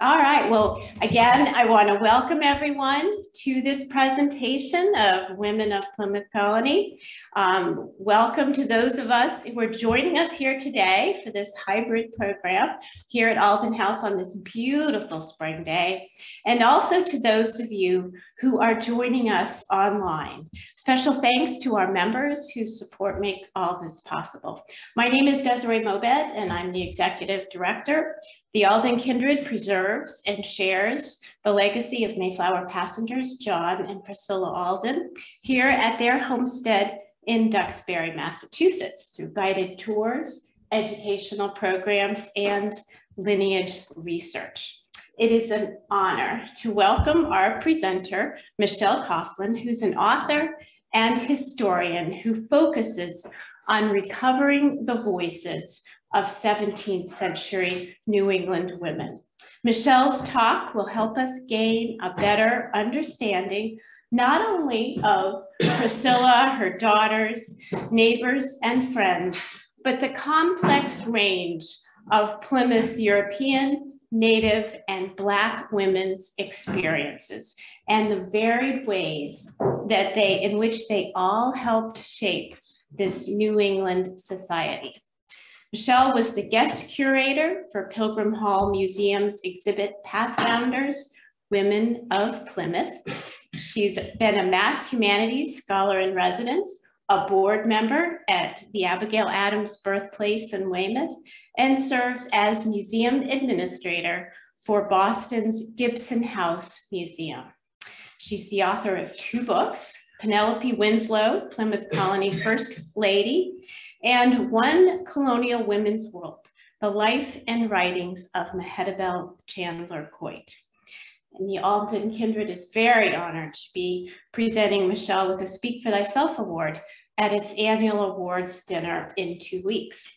All right, well, again, I want to welcome everyone to this presentation of Women of Plymouth Colony. Welcome to those of us who are joining us here today for this hybrid program here at Alden House on this beautiful spring day, and also to those of you who are joining us online. Special thanks to our members whose support make all this possible. My name is Desiree Mobed, and I'm the Executive Director. The Alden Kindred preserves and shares the legacy of Mayflower passengers John and Priscilla Alden here at their homestead in Duxbury, Massachusetts, through guided tours, educational programs, and lineage research. It is an honor to welcome our presenter, Michelle Coughlin, who's an author and historian who focuses on recovering the voices of 17th century New England women. Michelle's talk will help us gain a better understanding not only of Priscilla, her daughters, neighbors, and friends, but the complex range of Plymouth's European, Native, and Black women's experiences and the varied ways that in which they all helped shape this New England society. Michelle was the guest curator for Pilgrim Hall Museum's exhibit pathFOUNDERS, Women of Plymouth. She's been a Mass Humanities Scholar in Residence, a board member at the Abigail Adams Birthplace in Weymouth, and serves as museum administrator for Boston's Gibson House Museum. She's the author of 2 books, Penelope Winslow, Plymouth Colony First Lady, and One Colonial Women's World, the life and writings of Mehetabel, Chandler, Coit. And the Alden Kindred is very honored to be presenting Michelle with a Speak for Thyself Award at its annual awards dinner in 2 weeks.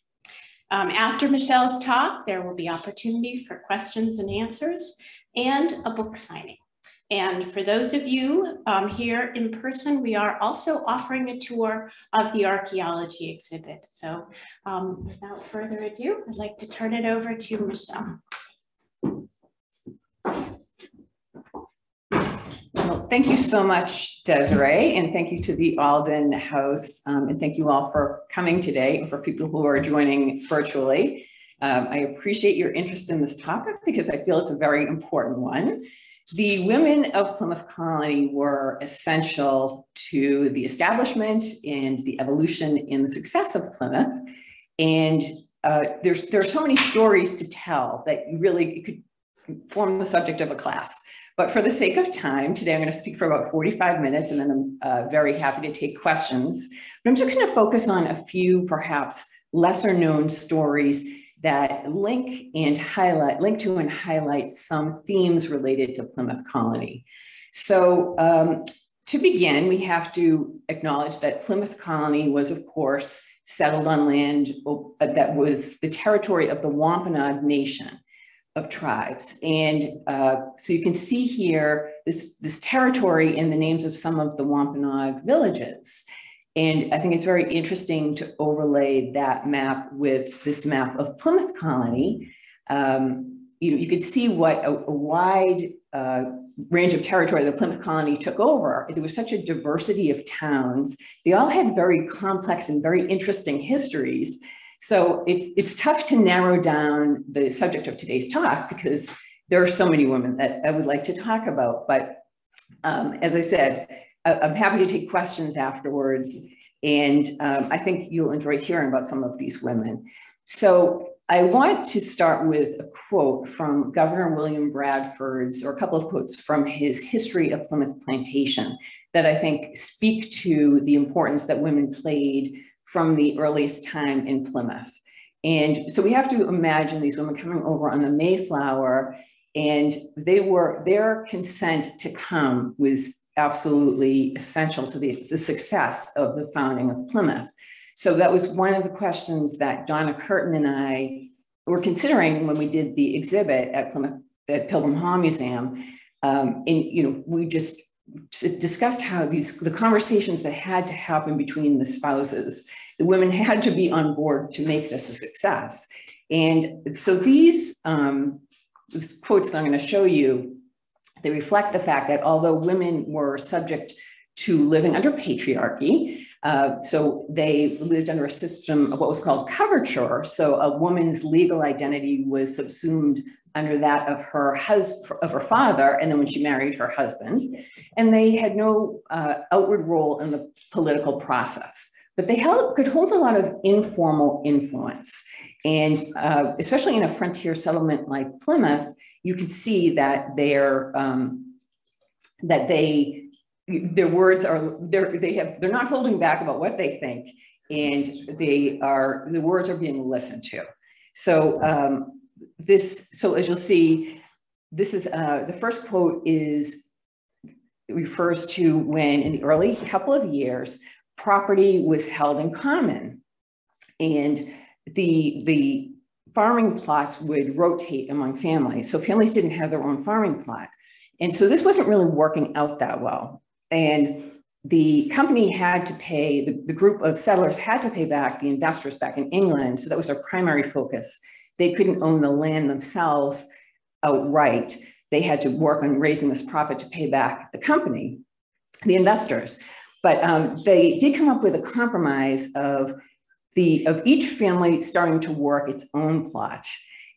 After Michelle's talk, there will be opportunity for questions and answers and a book signing. And for those of you here in person, we are also offering a tour of the archaeology exhibit. So without further ado, I'd like to turn it over to Michelle. Well, thank you so much, Desiree, and thank you to the Alden House, and thank you all for coming today, and for people who are joining virtually. I appreciate your interest in this topic because I feel it's a very important one. The women of Plymouth Colony were essential to the establishment and the evolution and the success of Plymouth. And there are so many stories to tell that you really could form the subject of a class. But for the sake of time, today I'm going to speak for about 45 minutes, and then I'm very happy to take questions. But I'm just going to focus on a few perhaps lesser known stories that link to and highlight some themes related to Plymouth Colony. So to begin, we have to acknowledge that Plymouth Colony was, of course, settled on land that was the territory of the Wampanoag Nation of tribes. And so you can see here this territory in the names of some of the Wampanoag villages. And I think it's very interesting to overlay that map with this map of Plymouth Colony. You could see what a wide range of territory the Plymouth Colony took over. There was such a diversity of towns. They all had very complex and very interesting histories. So it's tough to narrow down the subject of today's talk because there are so many women that I would like to talk about. But as I said, I'm happy to take questions afterwards, and I think you'll enjoy hearing about some of these women. So I want to start with a quote from Governor William Bradford's, or a couple of quotes from his History of Plymouth Plantation that I think speak to the importance that women played from the earliest time in Plymouth. And so we have to imagine these women coming over on the Mayflower, and their consent to come was absolutely essential to the success of the founding of Plymouth. So that was one of the questions that Donna Curtin and I were considering when we did the exhibit at Pilgrim Hall Museum. We just discussed how the conversations that had to happen between the spouses, the women had to be on board to make this a success. And so these these quotes that I'm going to show you, they reflect the fact that although women were subject to living under patriarchy, so they lived under a system of what was called coverture. So a woman's legal identity was subsumed under that of her father, and then when she married her husband, and they had no outward role in the political process. But they could hold a lot of informal influence. And especially in a frontier settlement like Plymouth, you could see that their words are, they're not holding back about what they think, and the words are being listened to. So so as you'll see, this is the first quote refers to when in the early couple of years, property was held in common, and the farming plots would rotate among families. So families didn't have their own farming plot. And so this wasn't really working out that well. And the company had to pay, the group of settlers had to pay back the investors back in England. So that was their primary focus. They couldn't own the land themselves outright. They had to work on raising this profit to pay back the company, the investors. But they did come up with a compromise of each family starting to work its own plot.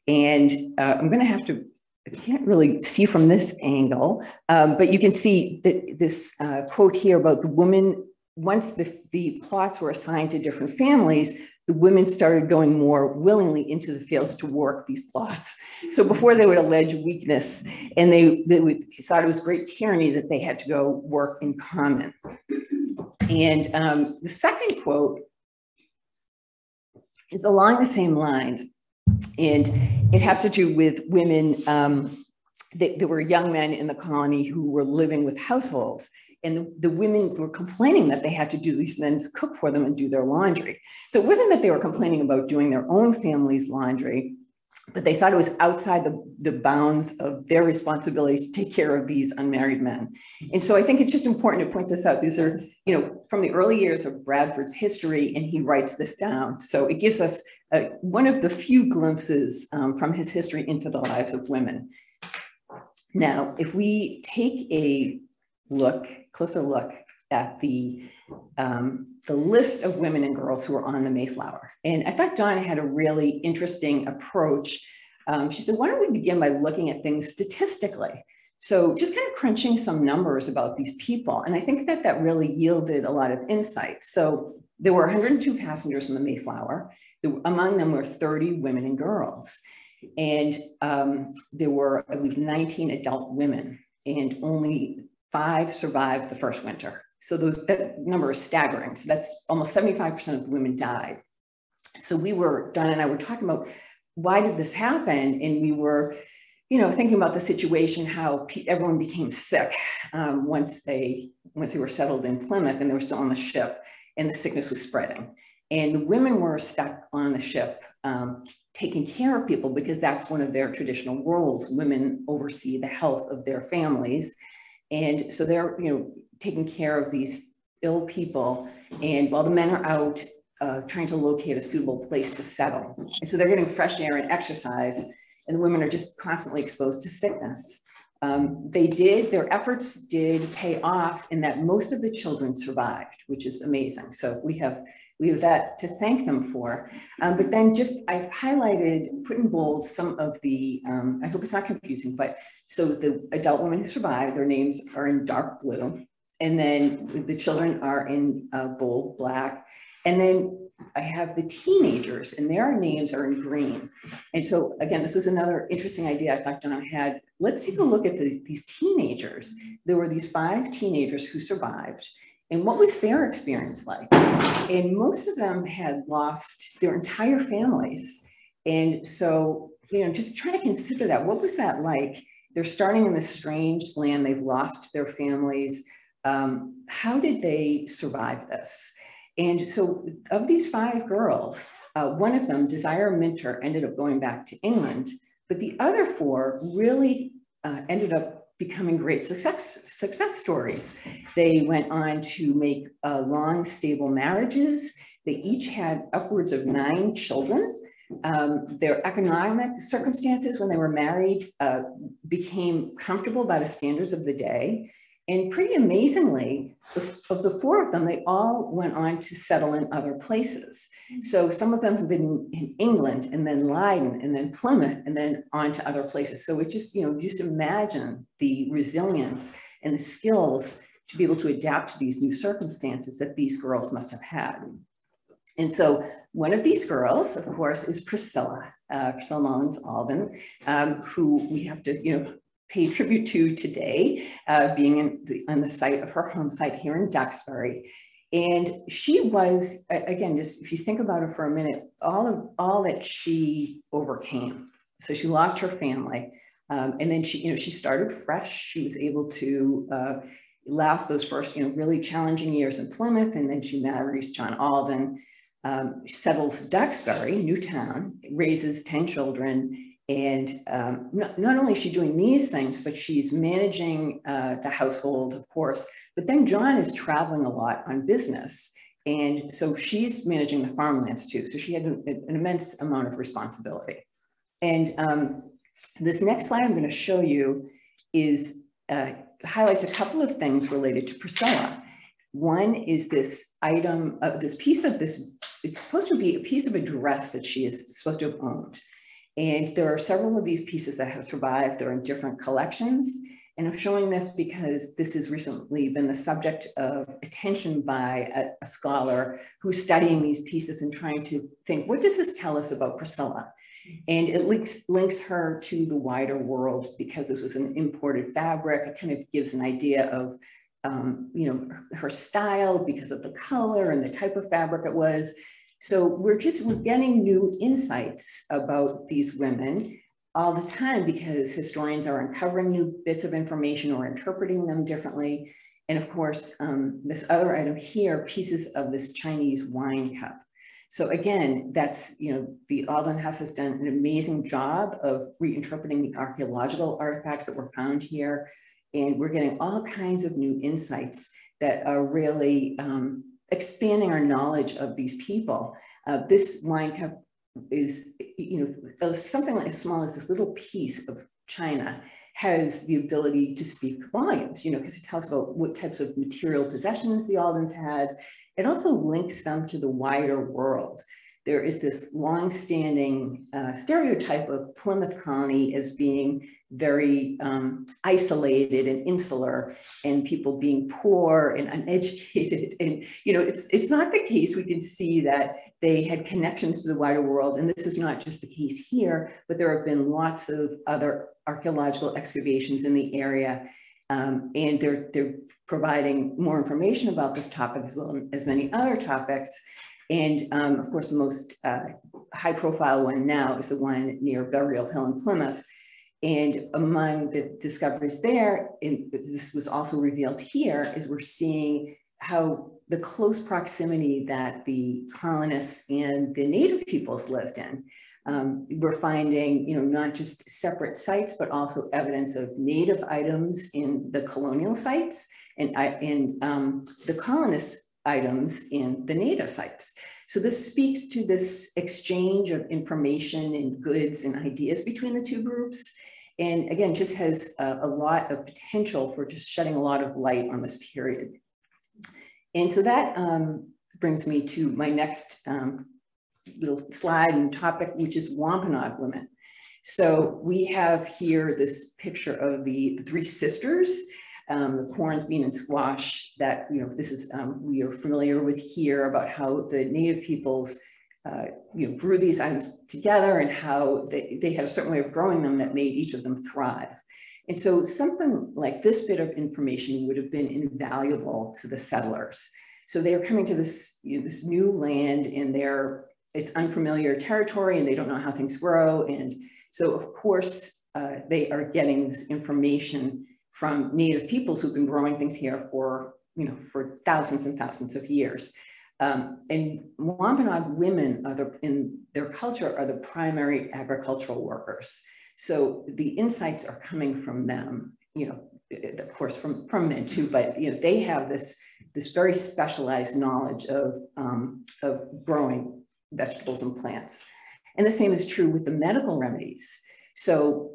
And I'm going to have to, I can't really see from this angle, but you can see that this quote here about the women, once the plots were assigned to different families, the women started going more willingly into the fields to work these plots. So before they would allege weakness, and they thought it was great tyranny that they had to go work in common. And the second quote is along the same lines, and it has to do with women. There were young men in the colony who were living with households, and the women were complaining that they had to do these men's cook for them and do their laundry. So it wasn't that they were complaining about doing their own family's laundry, but they thought it was outside the bounds of their responsibility to take care of these unmarried men. And so I think it's just important to point this out. These are, from the early years of Bradford's history, and he writes this down. So it gives us one of the few glimpses from his history into the lives of women. Now, if we take a closer look at the list of women and girls who were on the Mayflower. And I thought Donna had a really interesting approach. She said, why don't we begin by looking at things statistically? So just kind of crunching some numbers about these people. And I think that really yielded a lot of insight. So there were 102 passengers on the Mayflower. Among them were 30 women and girls. And there were, I believe, 19 adult women, and only 5 survived the first winter. So that number is staggering. So that's almost 75% of the women died. So Donna and I were talking about, why did this happen? And we were, thinking about the situation, how everyone became sick once they were settled in Plymouth and they were still on the ship, and the sickness was spreading. And the women were stuck on the ship taking care of people, because that's one of their traditional roles. Women oversee the health of their families. And so they're, taking care of these ill people. And while the men are out trying to locate a suitable place to settle. And so they're getting fresh air and exercise, and the women are just constantly exposed to sickness. Their efforts did pay off in that most of the children survived, which is amazing. So we have that to thank them for. But then I've highlighted, put in bold some of the, I hope it's not confusing, but so the adult women who survived, their names are in dark blue. And then the children are in bold black. And then I have the teenagers, and their names are in green. And so again, this was another interesting idea I thought Donna had. Let's take a look at these teenagers. There were these 5 teenagers who survived. And what was their experience like? And most of them had lost their entire families. And so, just trying to consider that. What was that like? They're starting in this strange land. They've lost their families. How did they survive this? And so of these 5 girls, one of them, Desire Minter, ended up going back to England, but the other 4 really ended up becoming great success stories. They went on to make long, stable marriages. They each had upwards of 9 children. Their economic circumstances when they were married became comfortable by the standards of the day. And pretty amazingly, of the four of them, they all went on to settle in other places. So some of them have been in England and then Leiden and then Plymouth and then on to other places. So it's just, just imagine the resilience and the skills to be able to adapt to these new circumstances that these girls must have had. And so one of these girls, of course, is Priscilla Mullins, Alden, who we have to, pay tribute to today, being on the site of her home site here in Duxbury. And she was, again, just if you think about her for a minute, all that she overcame. So she lost her family, and then she started fresh. She was able to last those first, really challenging years in Plymouth, and then she marries John Alden, settles Duxbury, new town, raises 10 children. And not only is she doing these things, but she's managing the household, of course, but then John is traveling a lot on business. And so she's managing the farmlands too. So she had an immense amount of responsibility. And this next slide I'm going to show you is highlights a couple of things related to Priscilla. One is this item, this piece of this, it's supposed to be a piece of a dress that she is supposed to have owned. And there are several of these pieces that have survived. They're in different collections. And I'm showing this because this has recently been the subject of attention by a scholar who's studying these pieces and trying to think, what does this tell us about Priscilla? And it links her to the wider world because this was an imported fabric. It kind of gives an idea of, her style because of the color and the type of fabric it was. So we're getting new insights about these women all the time because historians are uncovering new bits of information or interpreting them differently. And of course, this other item here, pieces of this Chinese wine cup. So again, that's, the Alden House has done an amazing job of reinterpreting the archaeological artifacts that were found here. And we're getting all kinds of new insights that are really expanding our knowledge of these people. This wine cup is, something like as small as this little piece of china has the ability to speak volumes, because it tells about what types of material possessions the Aldens had. It also links them to the wider world. There is this long-standing stereotype of Plymouth Colony as being very isolated and insular, and people being poor and uneducated. And it's not the case. We can see that they had connections to the wider world, and this is not just the case here, but there have been lots of other archaeological excavations in the area, and they're providing more information about this topic as well as many other topics. And of course, the most high-profile one now is the one near Burial Hill in Plymouth. And among the discoveries there, and this was also revealed here, is we're seeing how the close proximity that the colonists and the native peoples lived in. We're finding, not just separate sites, but also evidence of native items in the colonial sites and the colonist items in the native sites. So this speaks to this exchange of information and goods and ideas between the two groups. And again, just has a lot of potential for just shedding a lot of light on this period. And so that brings me to my next little slide and topic, which is Wampanoag women. So we have here this picture of the three sisters, the corns, bean, and squash that, this is, we are familiar with here about how the native peoples grew these items together and how they had a certain way of growing them that made each of them thrive. And so something like this bit of information would have been invaluable to the settlers. So they are coming to this, this new land, and it's unfamiliar territory, and they don't know how things grow. And so of course, they are getting this information from native peoples who've been growing things here for, for thousands and thousands of years. And Wampanoag women in their culture are the primary agricultural workers. So the insights are coming from them, of course from men too, but they have this very specialized knowledge of growing vegetables and plants. And the same is true with the medical remedies. So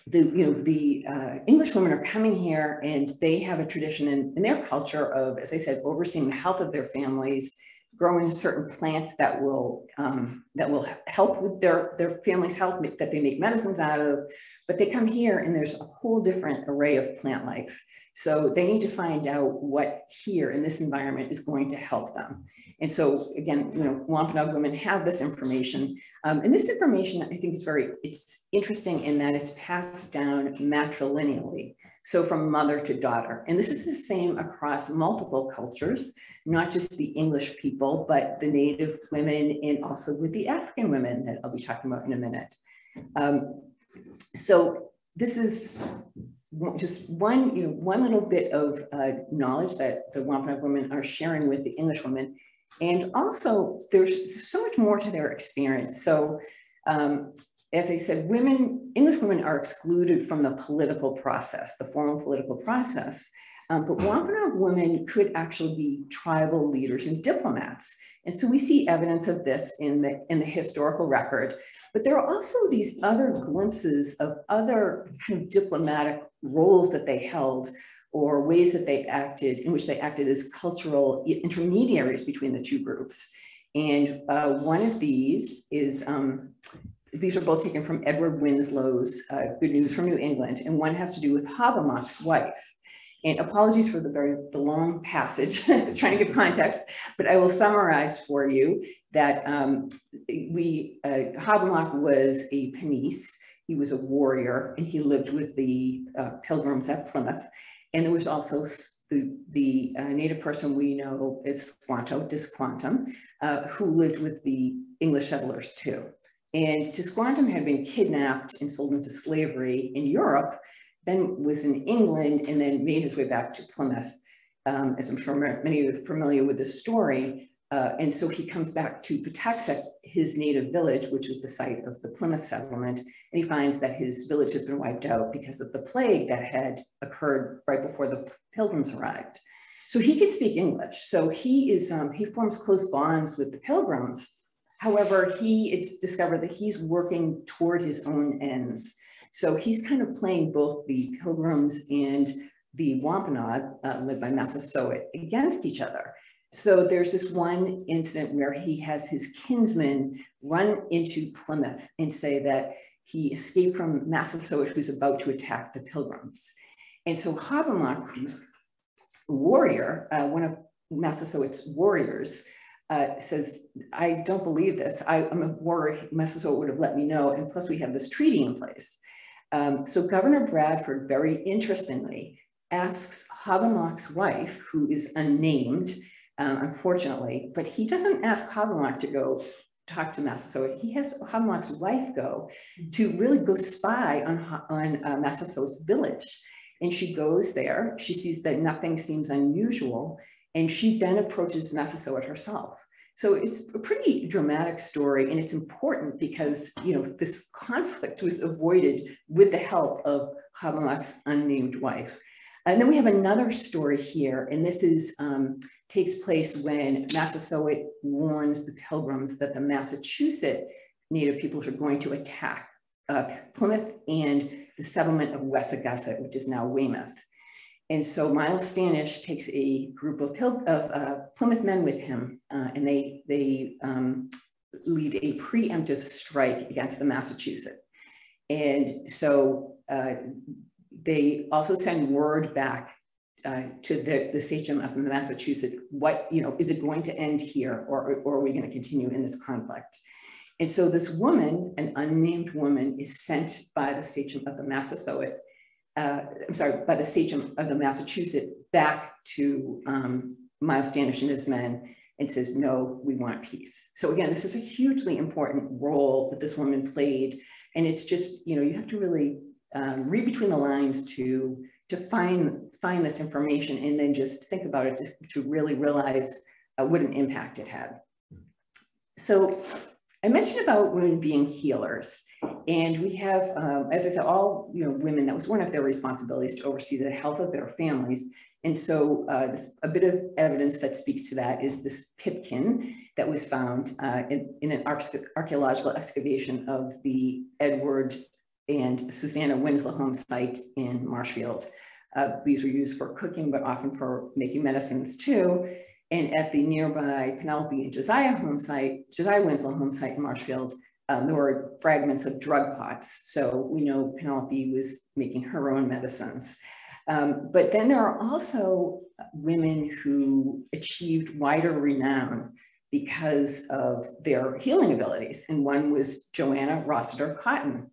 the English women are coming here, and they have a tradition in their culture of, as I said, overseeing the health of their families, growing certain plants that will help with their family's health, that they make medicines out of. But they come here and there's a whole different array of plant life. So they need to find out what here in this environment is going to help them. And so again, Wampanoag women have this information. And this information, I think, it's interesting in that it's passed down matrilineally. So from mother to daughter. And this is the same across multiple cultures, not just the English people, but the Native women, and also with the African women that I'll be talking about in a minute. So this is just one little bit of knowledge that the Wampanoag women are sharing with the English women. And also there's so much more to their experience. So as I said, English women are excluded from the political process, the formal political process. But Wampanoag women could actually be tribal leaders and diplomats. And so we see evidence of this in the historical record. But there are also these other glimpses of other kind of diplomatic roles that they held, or ways that they acted, in which they acted as cultural intermediaries between the two groups. And one of these is, these are both taken from Edward Winslow's Good News from New England, and one has to do with Havoc wife. And apologies for the long passage, I was trying to give context, but I will summarize for you that Havoc was a Penise, he was a warrior, and he lived with the Pilgrims at Plymouth. And there was also the native person we know as Tisquantum, who lived with the English settlers too. And Tisquantum had been kidnapped and sold into slavery in Europe, then was in England, and then made his way back to Plymouth, as I'm sure many of you are familiar with this story. And so he comes back to Patuxent, his native village, which was the site of the Plymouth settlement, and he finds that his village has been wiped out because of the plague that had occurred right before the Pilgrims arrived. So he can speak English. So he forms close bonds with the Pilgrims. However, it's discovered that he's working toward his own ends. So he's kind of playing both the Pilgrims and the Wampanoag, led by Massasoit, against each other. So there's this one incident where he has his kinsmen run into Plymouth and say that he escaped from Massasoit, who's about to attack the Pilgrims. And so Havoc, who's a warrior, one of Massasoit's warriors, says, I don't believe this. I'm a warrior. Massasoit would have let me know. And plus we have this treaty in place. So Governor Bradford, very interestingly, asks Havoc's wife, who is unnamed, unfortunately, but he doesn't ask Havoc to go talk to Massasoit. He has Havoc's wife go to really go spy on Massasoit's village. And she goes there, she sees that nothing seems unusual, and she then approaches Massasoit herself. So it's a pretty dramatic story, and it's important because, this conflict was avoided with the help of Havoc's unnamed wife. And then we have another story here, and this takes place when Massasoit warns the Pilgrims that the Massachusetts Native peoples are going to attack Plymouth and the settlement of Wessagusset, which is now Weymouth. And so Miles Standish takes a group of Plymouth men with him, and they lead a preemptive strike against the Massachusetts. And so they also send word back to the sachem of Massachusetts. What, is it going to end here, or are we going to continue in this conflict? And so this woman, an unnamed woman, is sent by the sachem of the Massasoit, by the sachem of the Massachusetts back to Miles Standish and his men, and says, no, we want peace. So again, this is a hugely important role that this woman played. And it's just, you have to really read between the lines to find this information, and then just think about it to really realize what an impact it had. So I mentioned about women being healers, and we have, as I said, all women, that was one of their responsibilities, to oversee the health of their families. And so a bit of evidence that speaks to that is this pipkin that was found in an archaeological excavation of the Edward and Susanna Winslow home site in Marshfield. These were used for cooking, but often for making medicines too. And at the nearby Penelope and Josiah Winslow home site in Marshfield, there were fragments of drug pots. So we know Penelope was making her own medicines. But then there are also women who achieved wider renown because of their healing abilities. And one was Joanna Rossiter Cotton.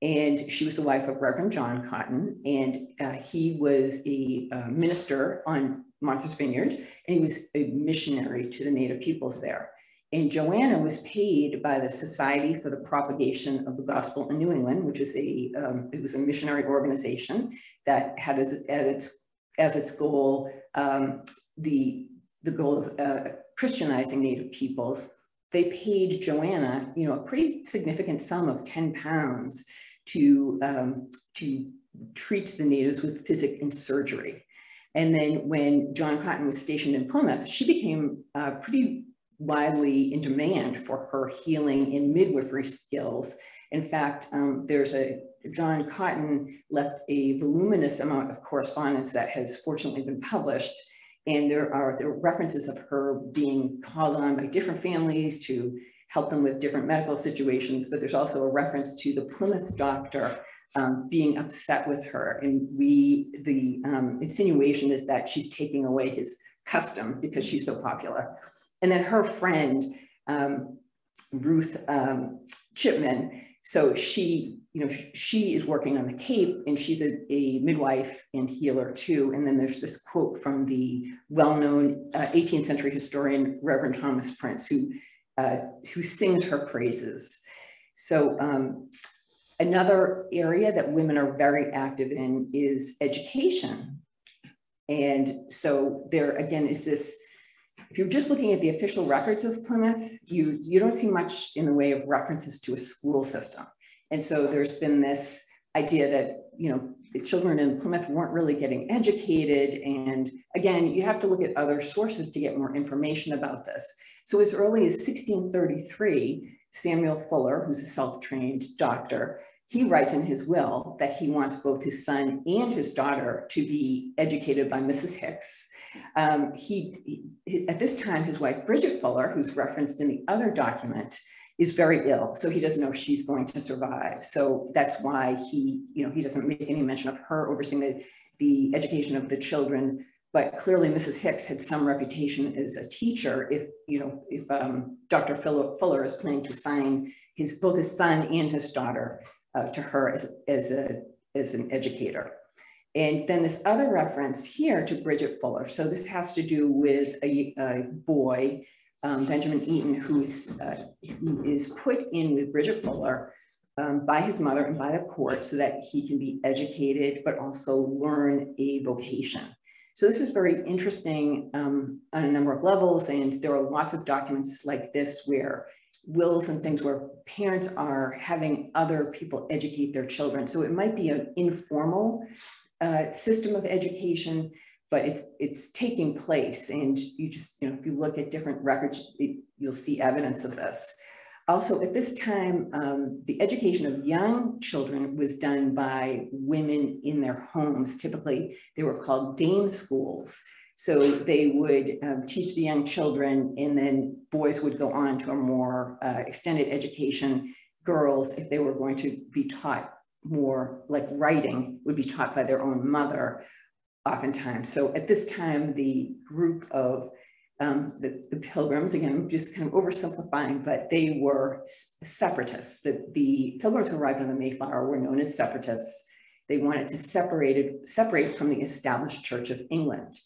And she was the wife of Reverend John Cotton. And he was a minister on Martha's Vineyard, and he was a missionary to the native peoples there. And Joanna was paid by the Society for the Propagation of the Gospel in New England, which is it was a missionary organization that had as its goal the goal of Christianizing native peoples. They paid Joanna, a pretty significant sum of £10 to treat the natives with physic and surgery. And then when John Cotton was stationed in Plymouth, she became pretty widely in demand for her healing and midwifery skills. In fact, John Cotton left a voluminous amount of correspondence that has fortunately been published. And there are references of her being called on by different families to help them with different medical situations, but there's also a reference to the Plymouth doctor being upset with her. And the insinuation is that she's taking away his custom because she's so popular. And then her friend, Ruth Chipman, so she is working on the Cape, and she's a midwife and healer too. And then there's this quote from the well-known 18th century historian, Reverend Thomas Prince, who sings her praises. So another area that women are very active in is education. And so there again is this, if you're just looking at the official records of Plymouth, you don't see much in the way of references to a school system. And so there's been this idea that, the children in Plymouth weren't really getting educated. And again, you have to look at other sources to get more information about this. So as early as 1633, Samuel Fuller, who's a self-trained doctor, he writes in his will that he wants both his son and his daughter to be educated by Mrs. Hicks. At this time, his wife, Bridget Fuller, who's referenced in the other document, is very ill. So he doesn't know if she's going to survive. So that's why he doesn't make any mention of her overseeing the education of the children. But clearly Mrs. Hicks had some reputation as a teacher if Dr. Fuller is planning to assign both his son and his daughter to her as an educator. And then this other reference here to Bridget Fuller. So this has to do with a boy, Benjamin Eaton, who is put in with Bridget Fuller by his mother and by the court so that he can be educated, but also learn a vocation. So this is very interesting on a number of levels. And there are lots of documents like this where wills and things where parents are having other people educate their children. So it might be an informal system of education, but it's taking place. And you just, if you look at different records, you'll see evidence of this. Also, at this time, the education of young children was done by women in their homes. Typically, they were called dame schools. So they would teach the young children, and then boys would go on to a more extended education. Girls, if they were going to be taught more like writing, would be taught by their own mother oftentimes. So at this time, the group of the Pilgrims, again, just kind of oversimplifying, but they were separatists. The Pilgrims who arrived on the Mayflower were known as separatists. They wanted to separate from the established Church of England.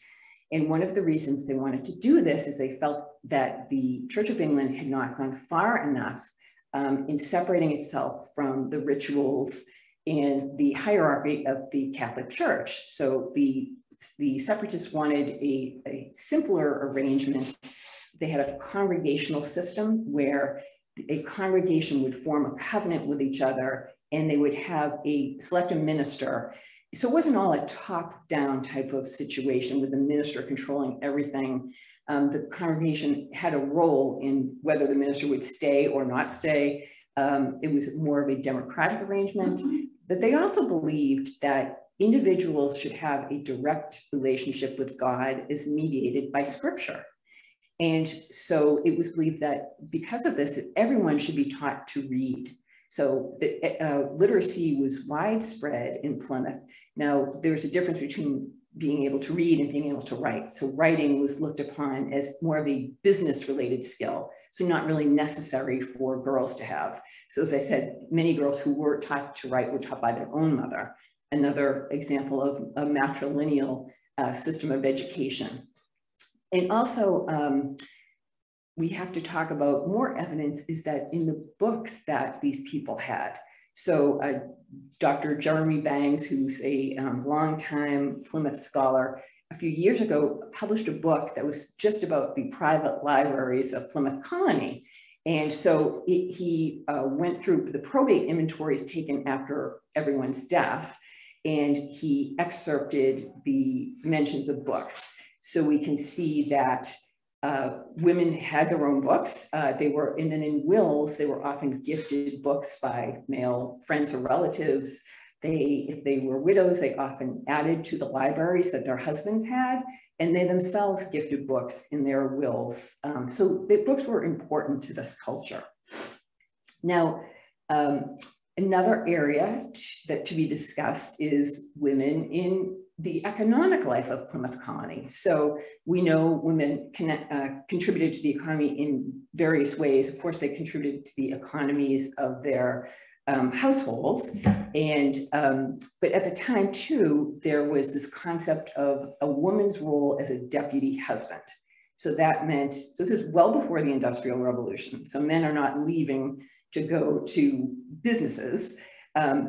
And one of the reasons they wanted to do this is they felt that the Church of England had not gone far enough in separating itself from the rituals and the hierarchy of the Catholic Church. So the separatists wanted a simpler arrangement. They had a congregational system where a congregation would form a covenant with each other, and they would select a minister So it wasn't all a top-down type of situation with the minister controlling everything. The congregation had a role in whether the minister would stay or not stay. It was more of a democratic arrangement, but they also believed that individuals should have a direct relationship with God as mediated by scripture. And so it was believed that because of this, everyone should be taught to read. So the, literacy was widespread in Plymouth. Now, there's a difference between being able to read and being able to write. So writing was looked upon as more of a business-related skill, so not really necessary for girls to have. So as I said, many girls who were taught to write were taught by their own mother. Another example of a matrilineal system of education. And also, we have to talk about more evidence is that in the books that these people had. So Dr. Jeremy Bangs, who's a longtime Plymouth scholar, a few years ago published a book that was just about the private libraries of Plymouth Colony. And so he went through the probate inventories taken after everyone's death, and he excerpted the mentions of books. So we can see that women had their own books. And then in wills, they were often gifted books by male friends or relatives. If they were widows, they often added to the libraries that their husbands had, and they themselves gifted books in their wills. So the books were important to this culture. Now, another area to be discussed is women in the economic life of Plymouth Colony. So we know women contributed to the economy in various ways. Of course, they contributed to the economies of their households. And, but at the time too, there was this concept of a woman's role as a deputy husband. So that meant, so this is well before the Industrial Revolution. So men are not leaving to go to businesses.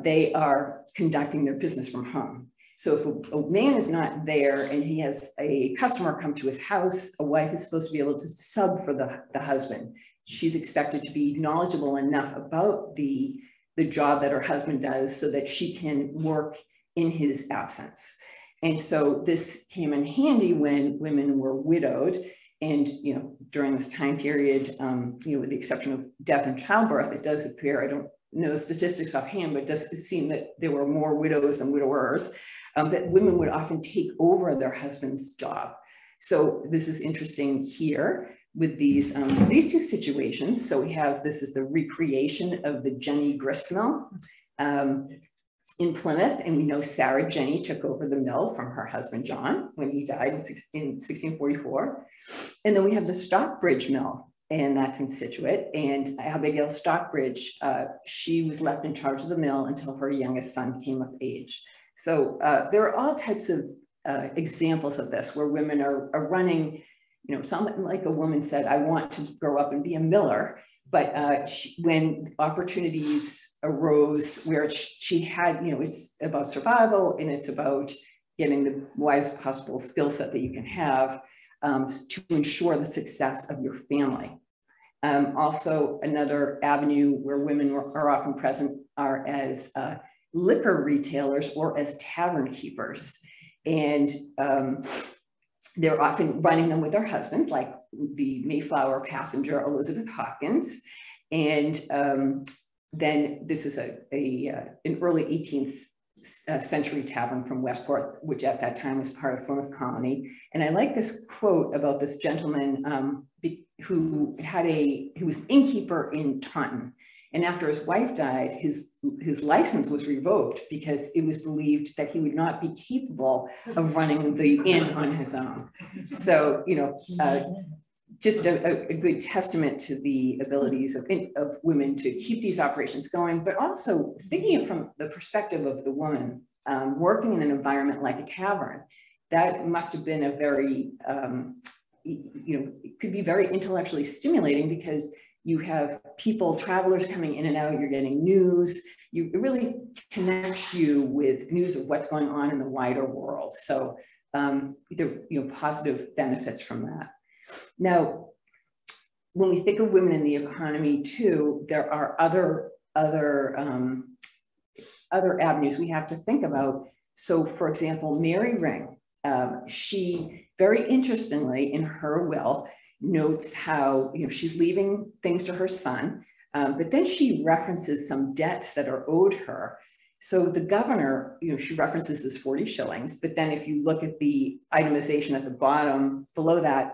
They are conducting their business from home. So if a man is not there and he has a customer come to his house, a wife is supposed to be able to sub for the husband. She's expected to be knowledgeable enough about the job that her husband does so that she can work in his absence. And so this came in handy when women were widowed. And, you know, during this time period, you know, with the exception of death and childbirth, it does appear, I don't know the statistics offhand, but it does seem that there were more widows than widowers. That women would often take over their husband's job. So this is interesting here with these two situations. So we have, this is the recreation of the Jenny grist mill in Plymouth. And we know Sarah Jenny took over the mill from her husband, John, when he died in 1644. And then we have the Stockbridge mill, and that's in Scituate. And Abigail Stockbridge, she was left in charge of the mill until her youngest son came of age. So there are all types of examples of this where women are running, you know, something like a woman said, I want to grow up and be a miller. But when opportunities arose where she had, you know, it's about survival and it's about getting the widest possible skill set that you can have to ensure the success of your family. Also, another avenue where women are often present are as liquor retailers or as tavern keepers. And they're often running them with their husbands, like the Mayflower passenger Elizabeth Hawkins. And then this is an early 18th century tavern from Westport, which at that time was part of Plymouth Colony. And I like this quote about this gentleman who was innkeeper in Taunton. And after his wife died, his license was revoked because it was believed that he would not be capable of running the inn on his own. So, you know, just a good testament to the abilities of women to keep these operations going, but also thinking from the perspective of the woman working in an environment like a tavern. That must have been a very, you know, it could be very intellectually stimulating because you have people, travelers coming in and out, you're getting news, it really connects you with news of what's going on in the wider world. So there, you know, positive benefits from that. Now, when we think of women in the economy too, there are other avenues we have to think about. So for example, Mary Ring, she very interestingly in her will notes how, she's leaving things to her son, but then she references some debts that are owed her. So the governor, she references this 40 shillings, but then if you look at the itemization at the bottom below that,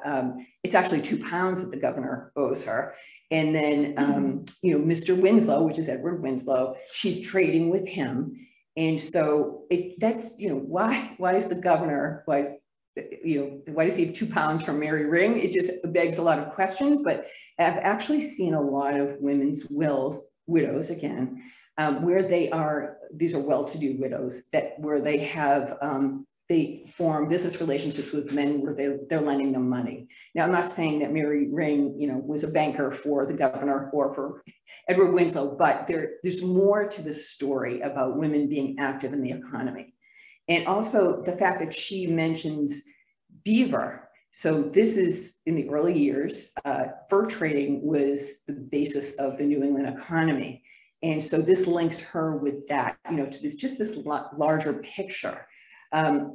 it's actually £2 that the governor owes her. And then, Mr. Winslow, which is Edward Winslow, she's trading with him. And so that's, why is the governor, why does he have £2 from Mary Ring? It just begs a lot of questions, but I've actually seen a lot of women's wills, widows again, where these are well-to-do widows where they have, they form business relationships with men where they're lending them money. Now, I'm not saying that Mary Ring, was a banker for the governor or for Edward Winslow, but there's more to this story about women being active in the economy. And also the fact that she mentions beaver. So this is in the early years, fur trading was the basis of the New England economy. And so this links her with that, to this larger picture. And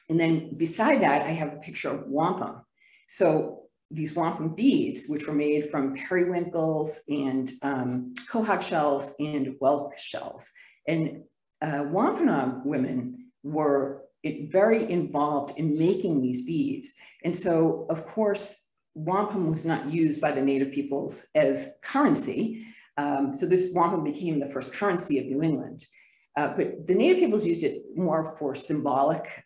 then beside that, I have a picture of wampum. So these wampum beads, which were made from periwinkles and quahog shells and whelk shells. And Wampanoag women were very involved in making these beads. And so, of course, wampum was not used by the native peoples as currency. So this wampum became the first currency of New England. But the native peoples used it more for symbolic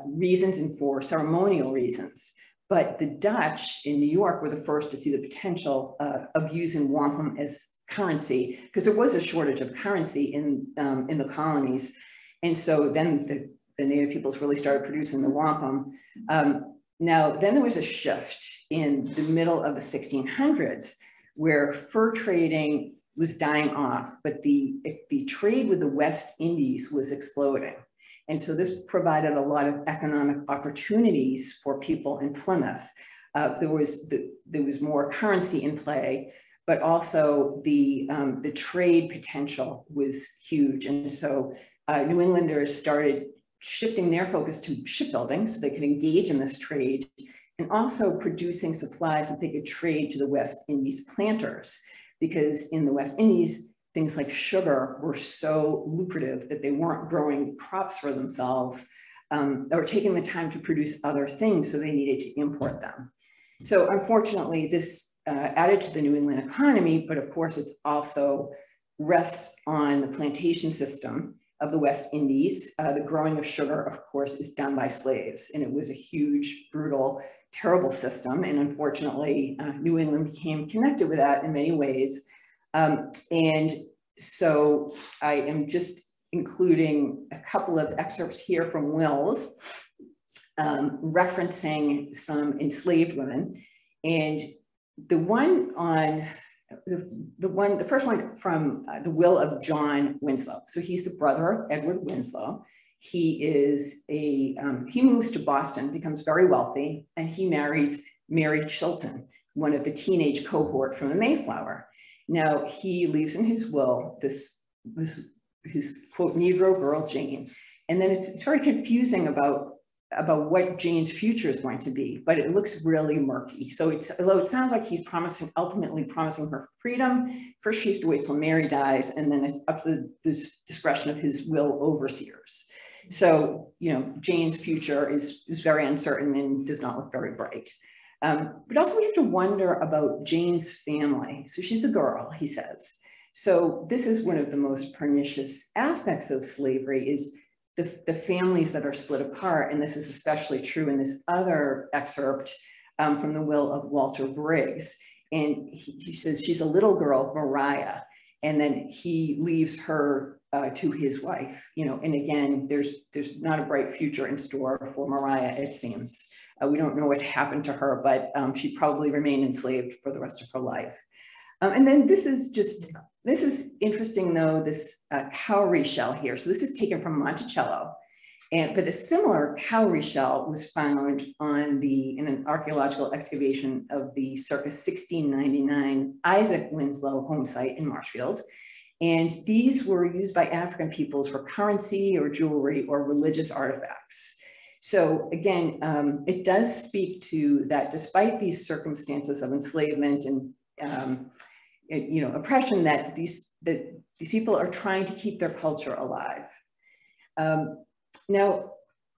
reasons and for ceremonial reasons. But the Dutch in New York were the first to see the potential of using wampum as currency, because there was a shortage of currency in the colonies. And so then the native peoples really started producing the wampum. Now, then there was a shift in the middle of the 1600s where fur trading was dying off, but the trade with the West Indies was exploding. And so this provided a lot of economic opportunities for people in Plymouth. There was more currency in play, but also the trade potential was huge. And so New Englanders started shifting their focus to shipbuilding so they could engage in this trade, and also producing supplies that they could trade to the West Indies planters. Because in the West Indies, things like sugar were so lucrative that they weren't growing crops for themselves or taking the time to produce other things, so they needed to import them. So unfortunately, this added to the New England economy, but of course, it's also rests on the plantation system of the West Indies. The growing of sugar, of course, is done by slaves, and it was a huge, brutal, terrible system. And unfortunately, New England became connected with that in many ways. And so I am just including a couple of excerpts here from wills referencing some enslaved women. And the one on the first one from the will of John Winslow. So he's the brother of Edward Winslow. He is he moves to Boston, becomes very wealthy, and he marries Mary Chilton, one of the teenage cohort from the Mayflower. Now he leaves in his will his quote Negro girl Jane, and then it's very confusing about what Jane's future is going to be, but it looks really murky. So although it sounds like he's ultimately promising her freedom, first she has to wait till Mary dies, and then it's up to the discretion of his will overseers. So, Jane's future is very uncertain and does not look very bright. But also we have to wonder about Jane's family. So she's a girl, he says. So this is one of the most pernicious aspects of slavery is the families that are split apart. And this is especially true in this other excerpt from the will of Walter Briggs. And he says she's a little girl, Mariah, and then he leaves her to his wife, and again, there's not a bright future in store for Mariah, it seems. We don't know what happened to her, but she probably remained enslaved for the rest of her life. And then this is interesting though, this cowrie shell here. So this is taken from Monticello, but a similar cowrie shell was found in an archaeological excavation of the circa 1699 Isaac Winslow home site in Marshfield. And these were used by African peoples for currency or jewelry or religious artifacts. So again, it does speak to that despite these circumstances of enslavement and oppression, that these people are trying to keep their culture alive. Now,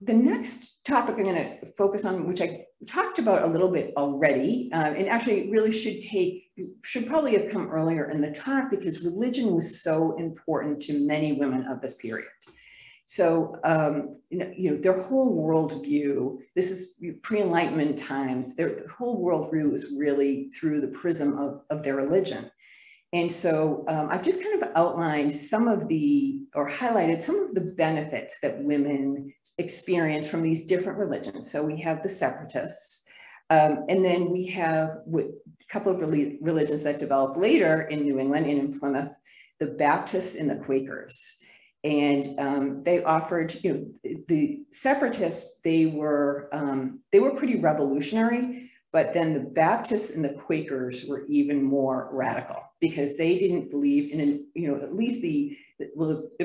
the next topic I'm going to focus on, which I talked about a little bit already, and actually really should probably have come earlier in the talk, because religion was so important to many women of this period. So, their whole worldview, this is pre-Enlightenment times, their whole worldview is really through the prism of their religion. And so I've just kind of outlined highlighted some of the benefits that women experience from these different religions. So we have the separatists, and then we have a couple of religions that developed later in New England and in Plymouth, the Baptists and the Quakers. And they offered, the separatists, they were pretty revolutionary, but then the Baptists and the Quakers were even more radical, because they didn't believe in, at least the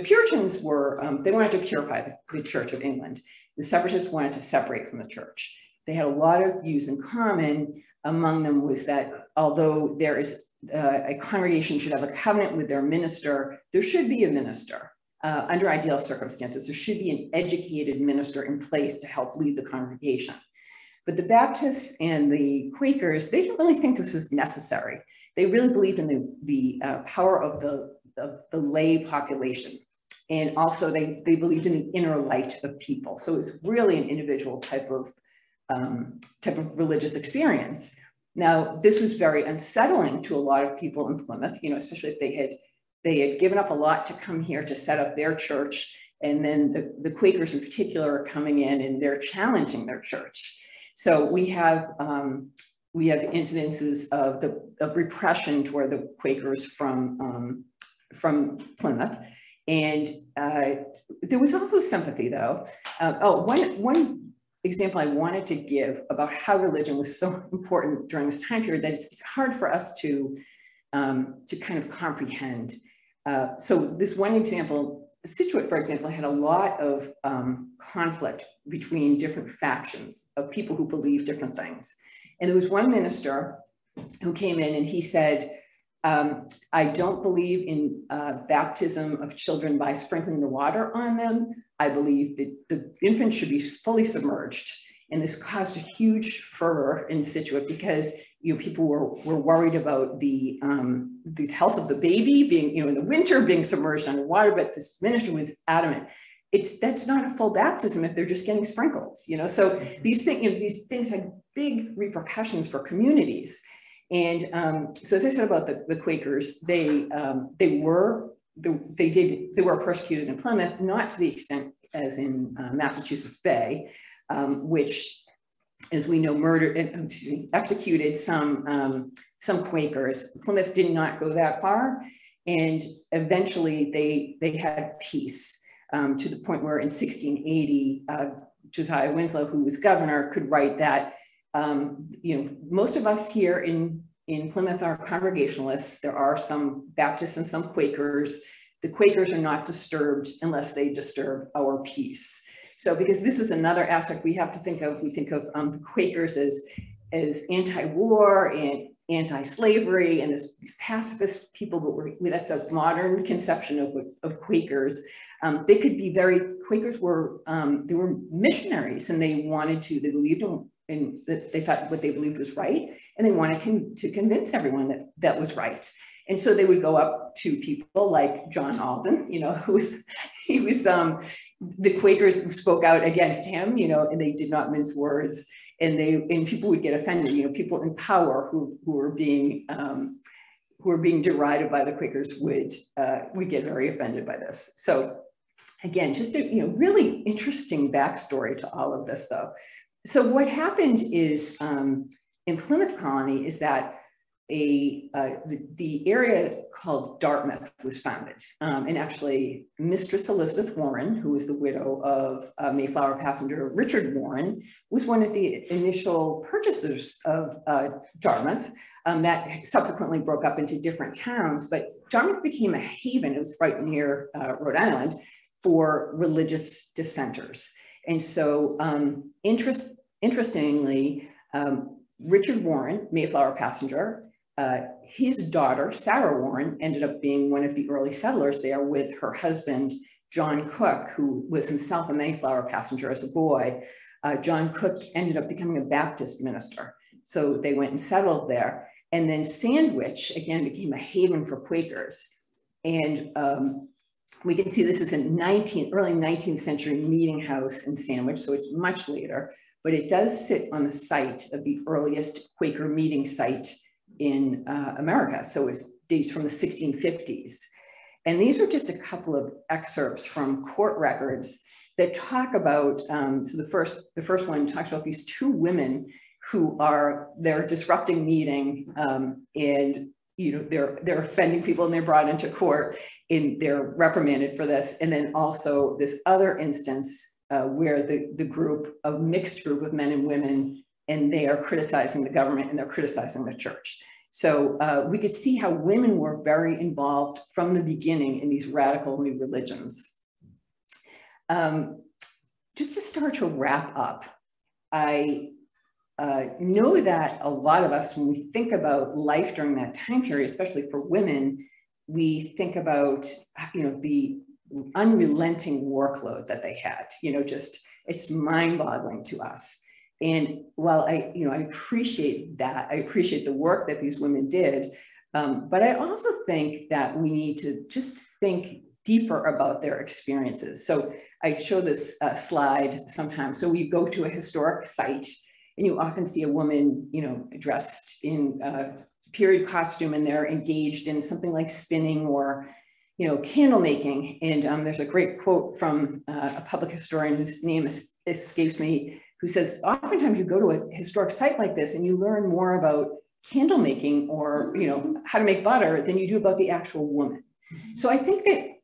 Puritans were, they wanted to purify the Church of England. The separatists wanted to separate from the church. They had a lot of views in common. Among them was that although there is a congregation should have a covenant with their minister, there should be a minister. Under ideal circumstances, there should be an educated minister in place to help lead the congregation. But the Baptists and the Quakers, they didn't really think this was necessary. They really believed in the power of the lay population. And also they believed in the inner light of people. So it was really an individual type of religious experience. Now, this was very unsettling to a lot of people in Plymouth, especially if they had given up a lot to come here to set up their church. And then the Quakers in particular are coming in and they're challenging their church. So we have incidences of repression toward the Quakers from Plymouth. And there was also sympathy, though. One example I wanted to give about how religion was so important during this time period that it's hard for us to kind of comprehend. So this one example, Scituate, for example, had a lot of conflict between different factions of people who believed different things. And there was one minister who came in and he said, I don't believe in baptism of children by sprinkling the water on them. I believe that the infant should be fully submerged. And this caused a huge furor in Scituate because people were worried about the health of the baby being, in the winter being submerged underwater, but this minister was adamant. That's not a full baptism if they're just getting sprinkled, So these things had big repercussions for communities. And so as I said about the Quakers, they were persecuted in Plymouth, not to the extent as in Massachusetts Bay, which, as we know, executed some Quakers. Plymouth did not go that far, and eventually they had peace to the point where in 1680, Josiah Winslow, who was governor, could write that most of us here in Plymouth are Congregationalists. There are some Baptists and some Quakers. The Quakers are not disturbed unless they disturb our peace. So, because this is another aspect we have to think of, we think of the Quakers as anti-war and anti-slavery and as pacifist people, but that's a modern conception of Quakers. They could be Quakers were, they were missionaries, and they believed in that they thought what they believed was right, and they wanted to convince everyone that was right. And so they would go up to people like John Alden, the Quakers spoke out against him, and they did not mince words, and people would get offended. People in power who were being derided by the Quakers would get very offended by this. So again, just a really interesting backstory to all of this, though. So what happened is in Plymouth Colony is that the area called Dartmouth was founded. And actually, Mistress Elizabeth Warren, who was the widow of Mayflower passenger Richard Warren, was one of the initial purchasers of Dartmouth. That subsequently broke up into different towns, but Dartmouth became a haven. It was right near Rhode Island for religious dissenters. And so interestingly, Richard Warren, Mayflower passenger, his daughter, Sarah Warren, ended up being one of the early settlers there with her husband, John Cook, who was himself a Mayflower passenger as a boy. John Cook ended up becoming a Baptist minister. So they went and settled there. And then Sandwich, again, became a haven for Quakers. And we can see this is a early 19th century meeting house in Sandwich, so it's much later, but it does sit on the site of the earliest Quaker meeting site in America. So it dates from the 1650s. And these are just a couple of excerpts from court records that talk about, so the first one talks about these two women who they're disrupting meeting and they're offending people and they're brought into court and they're reprimanded for this. And then also this other instance where a mixed group of men and women, and they are criticizing the government and they're criticizing the church. So we could see how women were very involved from the beginning in these radical new religions. Just to start to wrap up, I know that a lot of us, when we think about life during that time period, especially for women, we think about, the unrelenting workload that they had, it's mind-boggling to us. And while I appreciate that, I appreciate the work that these women did, but I also think that we need to just think deeper about their experiences. So I show this slide sometimes. So we go to a historic site, and you often see a woman, dressed in a period costume, and they're engaged in something like spinning or, candle making. And there's a great quote from a public historian whose name escapes me, who says, oftentimes you go to a historic site like this and you learn more about candle making or, how to make butter than you do about the actual woman. So I think that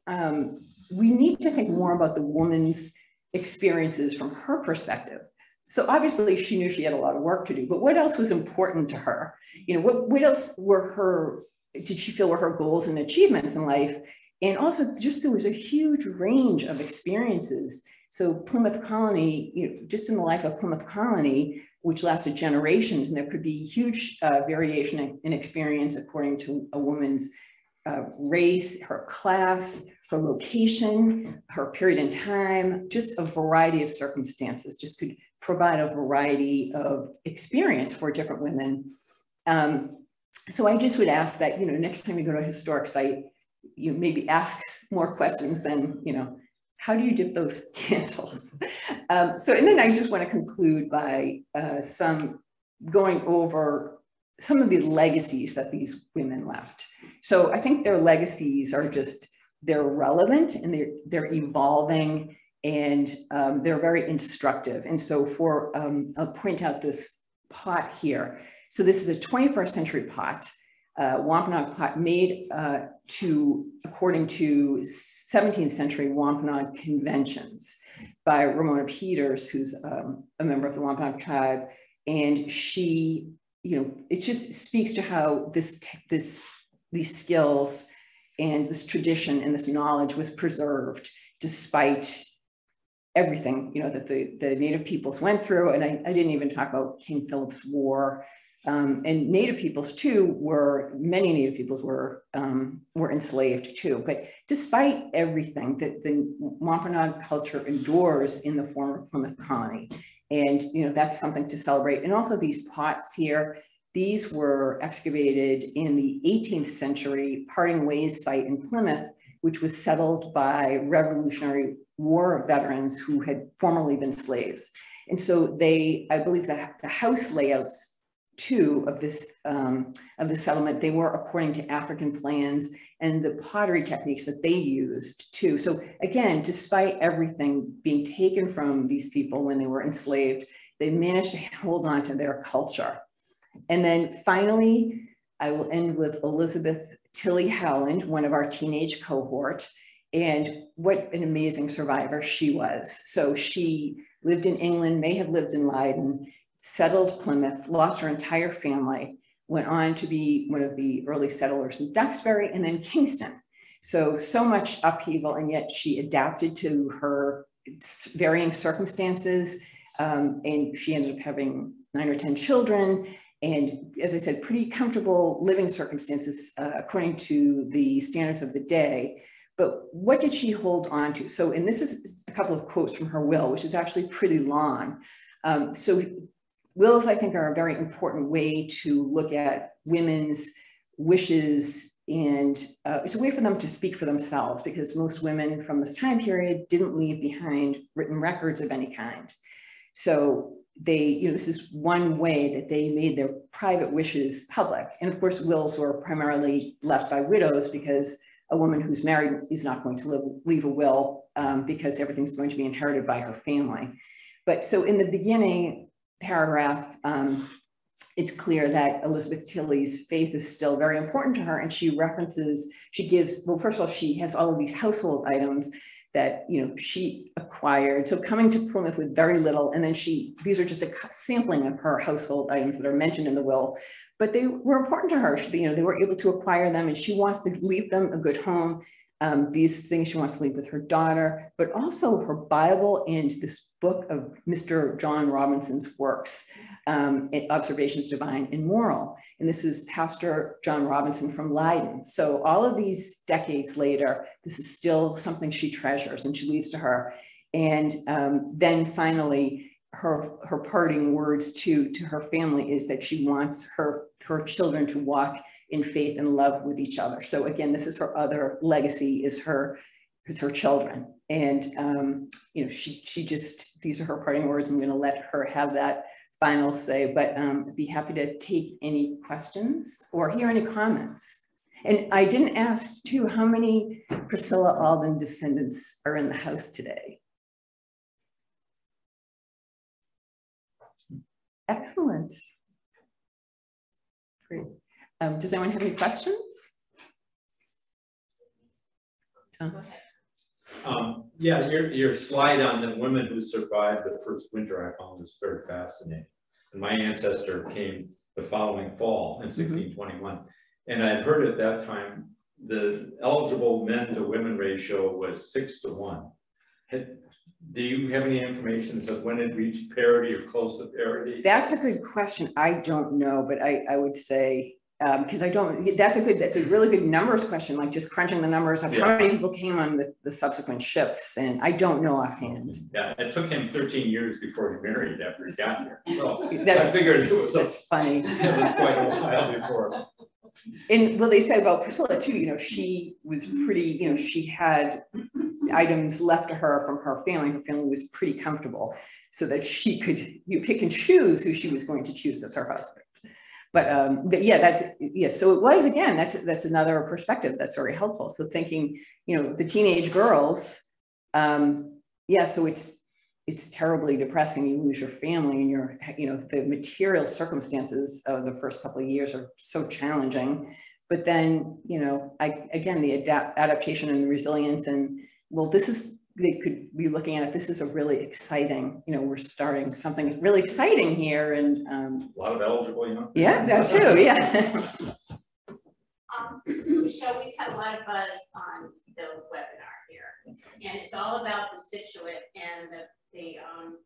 we need to think more about the woman's experiences from her perspective. So obviously she knew she had a lot of work to do, but what else was important to her? What else did she feel were her goals and achievements in life? And also there was a huge range of experiences. So Plymouth Colony, just in the life of Plymouth Colony, which lasted generations, and there could be huge variation in experience according to a woman's race, her class, her location, her period in time, just a variety of circumstances just could provide a variety of experience for different women. So I just would ask that, next time you go to a historic site, you maybe ask more questions than, how do you dip those candles? And then I just want to conclude by going over some of the legacies that these women left. So I think their legacies are they're relevant and they're evolving and they're very instructive. And so I'll point out this pot here. So this is a 21st century pot, Wampanoag pot made according to 17th century Wampanoag conventions by Ramona Peters, who's a member of the Wampanoag tribe. And she, it just speaks to how these skills and this tradition and this knowledge was preserved despite everything, that the Native peoples went through. And I didn't even talk about King Philip's War. And Native peoples too many Native peoples were enslaved too. But despite everything, the Wampanoag culture endures in the form of Plymouth Colony. And, that's something to celebrate. And also these pots here, these were excavated in the 18th century Parting Ways site in Plymouth, which was settled by Revolutionary War veterans who had formerly been slaves. And so I believe that the house layouts too of this settlement, they were according to African plans and the pottery techniques that they used too. So again, despite everything being taken from these people when they were enslaved, they managed to hold on to their culture. And then finally, I will end with Elizabeth Tilly Howland, one of our teenage cohort, and what an amazing survivor she was. So she lived in England, may have lived in Leiden, settled Plymouth, lost her entire family, went on to be one of the early settlers in Duxbury and then Kingston. So much upheaval, and yet she adapted to her varying circumstances, and she ended up having 9 or 10 children. And as I said, pretty comfortable living circumstances according to the standards of the day. But what did she hold on to? So, and this is a couple of quotes from her will, which is actually pretty long. So wills, I think, are a very important way to look at women's wishes, and it's a way for them to speak for themselves, because most women from this time period didn't leave behind written records of any kind. So they, this is one way that they made their private wishes public. And of course, wills were primarily left by widows, because a woman who's married is not going to leave a will because everything's going to be inherited by her family. But so in the beginning paragraph, it's clear that Elizabeth Tilly's faith is still very important to her. And she gives, well, first of all, she has all of these household items that, she acquired. So coming to Plymouth with very little, and then these are just a sampling of her household items that are mentioned in the will, but they were important to her. They were able to acquire them, and she wants to leave them a good home. These things she wants to leave with her daughter, but also her Bible and this book of Mr. John Robinson's works, Observations Divine and Moral. And this is Pastor John Robinson from Leiden. So all of these decades later, this is still something she treasures and she leaves to her. And then finally, her parting words to her family is that she wants her children to walk in faith and love with each other. So again, this is her other legacy, is her children. And she just, these are her parting words. I'm going to let her have that final say, but I'd be happy to take any questions or hear any comments. And I didn't ask too, how many Priscilla Alden descendants are in the house today? Excellent. Great. Does anyone have any questions? Yeah, your slide on the women who survived the first winter I found was very fascinating. And my ancestor came the following fall in 1621. And I had heard at that time, the eligible men to women ratio was 6 to 1. Do you have any information that says when it reached parity or close to parity? That's a good question. I don't know, but I would say, because that's a really good numbers question, like just crunching the numbers of how many people came on the subsequent ships. And I don't know offhand. Yeah, it took him 13 years before he married after he got here. So I figured it was funny. It was quite a while before. And what they say about Priscilla too, she was pretty, she had items left to her from her family. Her family was pretty comfortable, so that she could pick and choose who she was going to choose as her husband. But yeah, so it was, again, that's another perspective that's very helpful. So thinking, the teenage girls, so it's terribly depressing. You lose your family, and the material circumstances of the first couple of years are so challenging. But then, again, the adaptation and the resilience, and they could be looking at it. This is a really exciting, we're starting something really exciting here, and a lot of eligible, Yeah, that too. Yeah. Michelle, we've had a lot of buzz on the webinar here, and it's all about the Scituate and the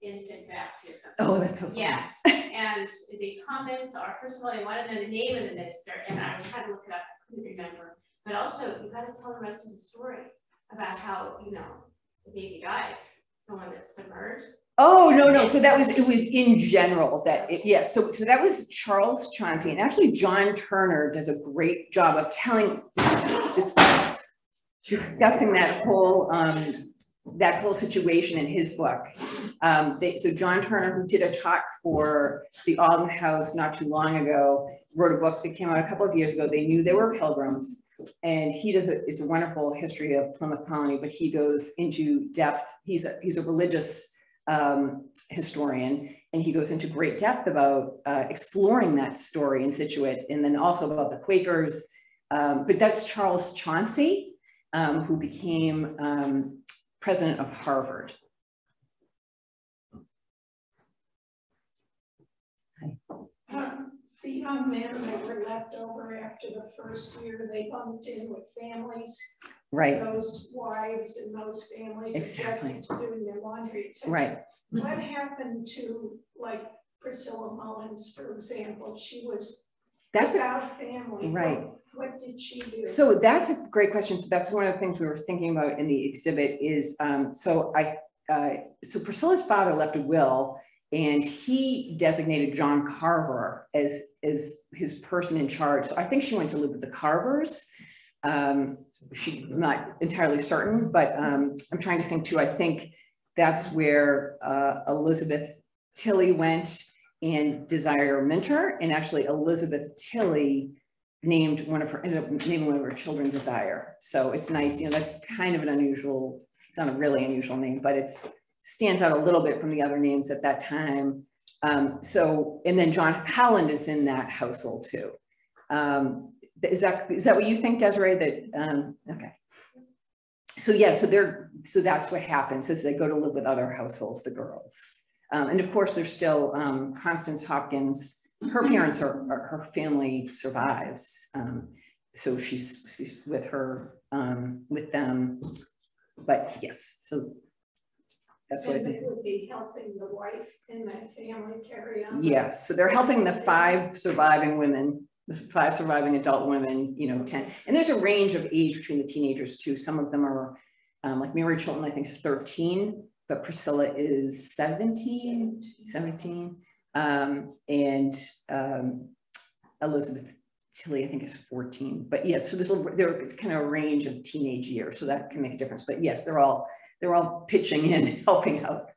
infant baptism. Oh, that's so funny. Yes, and the comments are, first of all, they want to know the name of the minister, and I was trying to look it up, I couldn't remember. But also, you got to tell the rest of the story about how, the baby dies, the one that's submerged. Oh, no. So it was in general that so that was Charles Chauncey, and actually John Turner does a great job of discussing that whole situation in his book. So John Turner, who did a talk for the Alden House not too long ago, wrote a book that came out a couple of years ago. They knew they were pilgrims, and he does it's a wonderful history of Plymouth Colony, but he goes into depth. He's a religious historian, and he goes into great depth about exploring that story in Scituate, and then also about the Quakers. But that's Charles Chauncey, who became president of Harvard. The young men that were left over after the first year, they bumped in with families. Right. Those wives and those families. Exactly. Doing their laundry, etc. Right. What happened to, like, Priscilla Mullins, for example? She was without family. Right. What did she do? So that's a great question. So that's one of the things we were thinking about in the exhibit is, so Priscilla's father left a will, and he designated John Carver as his person in charge. So I think she went to live with the Carvers. She's not entirely certain, but I'm trying to think too. I think that's where Elizabeth Tilley went and Desire Minter, and actually Elizabeth Tilley ended up naming one of her children Desire. So it's nice, that's kind of an unusual, it's not a really unusual name, but it stands out a little bit from the other names at that time. And then John Holland is in that household too. Is that what you think, Desiree? That okay. So yeah, so that's what happens is they go to live with other households, the girls. And of course, there's still Constance Hopkins. Her parents her family survives. So she's with them. But yes, so that's what they would be helping the wife in that family carry on. Yes, so they're helping the 5 surviving women, the 5 surviving adult women, 10. And there's a range of age between the teenagers too. Some of them are like Mary Chilton, I think is 13, but Priscilla is 17. And Elizabeth Tilley, I think is 14. But yes, so it's kind of a range of teenage years, so that can make a difference. But yes, they're all pitching in, helping out.